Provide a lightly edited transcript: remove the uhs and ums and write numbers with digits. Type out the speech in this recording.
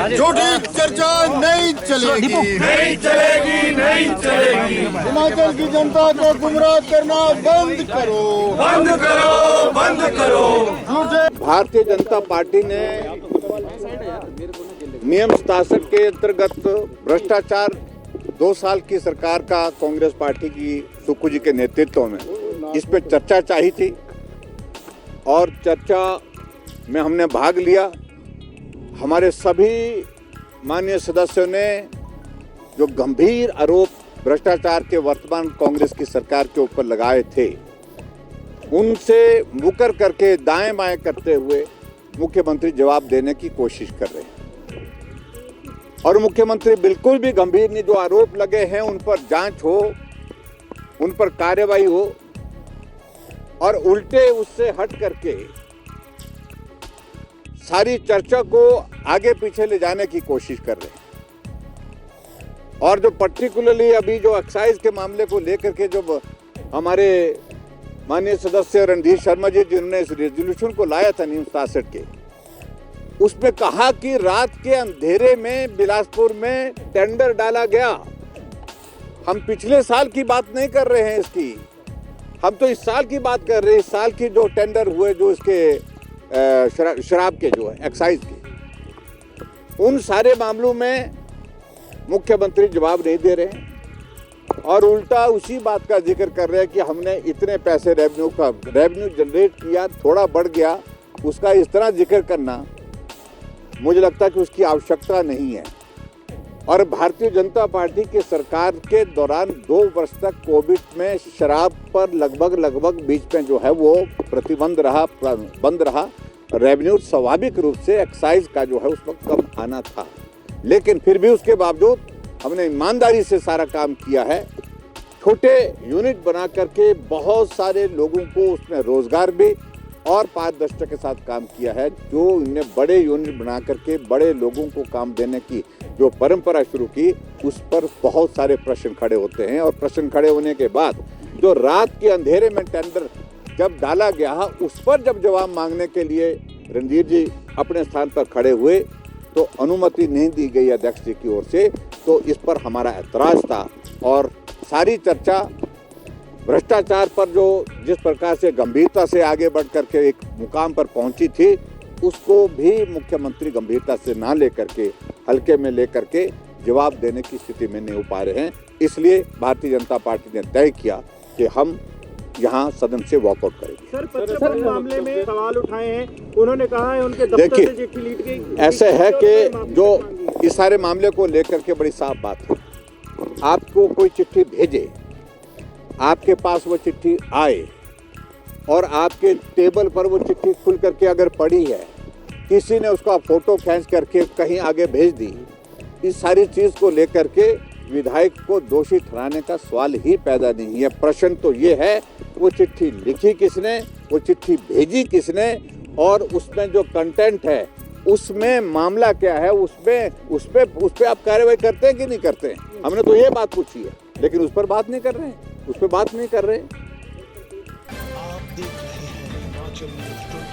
झूठी चर्चा नहीं चलेगी, नहीं चलेगी, नहीं चलेगी। हिमाचल की जनता को गुमराह करना बंद करो, बंद करो, बंद करो। झूठे। भारतीय जनता पार्टी ने नियम 67 के अंतर्गत भ्रष्टाचार 2 साल की सरकार का कांग्रेस पार्टी की सुक्खू जी के नेतृत्व में इस पे चर्चा चाहिए थी और चर्चा में हमने भाग लिया। हमारे सभी माननीय सदस्यों ने जो गंभीर आरोप भ्रष्टाचार के वर्तमान कांग्रेस की सरकार के ऊपर लगाए थे उनसे मुकर करके दाएं बाएं करते हुए मुख्यमंत्री जवाब देने की कोशिश कर रहे हैं और मुख्यमंत्री बिल्कुल भी गंभीर नहीं। जो आरोप लगे हैं उन पर जांच हो, उन पर कार्रवाई हो और उल्टे उससे हट करके सारी चर्चा को आगे पीछे ले जाने की कोशिश कर रहे हैं। और जो पर्टिकुलरली अभी जो एक्साइज के मामले को लेकर के जो हमारे माननीय सदस्य रणधीर शर्मा जी जिन्होंने इस रेजोल्यूशन को लाया था नियम 67 के, उसमें कहा कि रात के अंधेरे में बिलासपुर में टेंडर डाला गया। हम पिछले साल की बात नहीं कर रहे हैं इसकी, हम तो इस साल की बात कर रहे हैं। इस साल की जो टेंडर हुए जो इसके शराब के जो है एक्साइज के, उन सारे मामलों में मुख्यमंत्री जवाब नहीं दे रहे हैं और उल्टा उसी बात का जिक्र कर रहे हैं कि हमने इतने पैसे रेवेन्यू जनरेट किया, थोड़ा बढ़ गया। उसका इस तरह जिक्र करना मुझे लगता है कि उसकी आवश्यकता नहीं है। और भारतीय जनता पार्टी की सरकार के दौरान 2 वर्ष तक कोविड में शराब पर लगभग बीच में जो है वो प्रतिबंध रहा, बंद रहा। रेवेन्यू स्वाभाविक रूप से एक्साइज का जो है उस वक्त कम आना था, लेकिन फिर भी उसके बावजूद हमने ईमानदारी से सारा काम किया है। छोटे यूनिट बना करके बहुत सारे लोगों को उसमें रोजगार भी और पारदर्शिता के साथ काम किया है। जो इन्हें बड़े यूनिट बना करके बड़े लोगों को काम देने की जो परंपरा शुरू की, उस पर बहुत सारे प्रश्न खड़े होते हैं। और प्रश्न खड़े होने के बाद जो रात के अंधेरे में टेंडर जब डाला गया, उस पर जब जवाब मांगने के लिए रणधीर जी अपने स्थान पर खड़े हुए तो अनुमति नहीं दी गई अध्यक्ष जी की ओर से। तो इस पर हमारा ऐतराज था और सारी चर्चा भ्रष्टाचार पर जो जिस प्रकार से गंभीरता से आगे बढ़ करके एक मुकाम पर पहुंची थी, उसको भी मुख्यमंत्री गंभीरता से ना लेकर के हल्के में लेकर के जवाब देने की स्थिति में नहीं हो पा रहे हैं। इसलिए भारतीय जनता पार्टी ने तय किया कि हम यहाँ सदन से वॉकआउट करेंगे। सर मामले में सवाल उठाए हैं, उन्होंने कहा है उनके दफ्तर से चिट्ठी लीड गई। ऐसे है कि जो इस सारे मामले को लेकर के बड़ी साफ बात है, आपको कोई चिट्ठी भेजे, आपके पास वो चिट्ठी आए और आपके टेबल पर वो चिट्ठी खुल करके अगर पड़ी है, किसी ने उसका फोटो खींच करके कहीं आगे भेज दी, इस सारी चीज को लेकर के विधायक को दोषी ठहराने का सवाल ही पैदा नहीं है। प्रश्न तो ये है वो चिट्ठी लिखी किसने, वो चिट्ठी भेजी किसने और उसमें जो कंटेंट है उसमें मामला क्या है, उस पे आप कार्रवाई करते हैं कि नहीं करते हैं। हमने तो ये बात पूछी है, लेकिन उस पर बात नहीं कर रहे हैं, उस पर बात नहीं कर रहे। आप देख रहे हैं हिमाचल न्यूज़।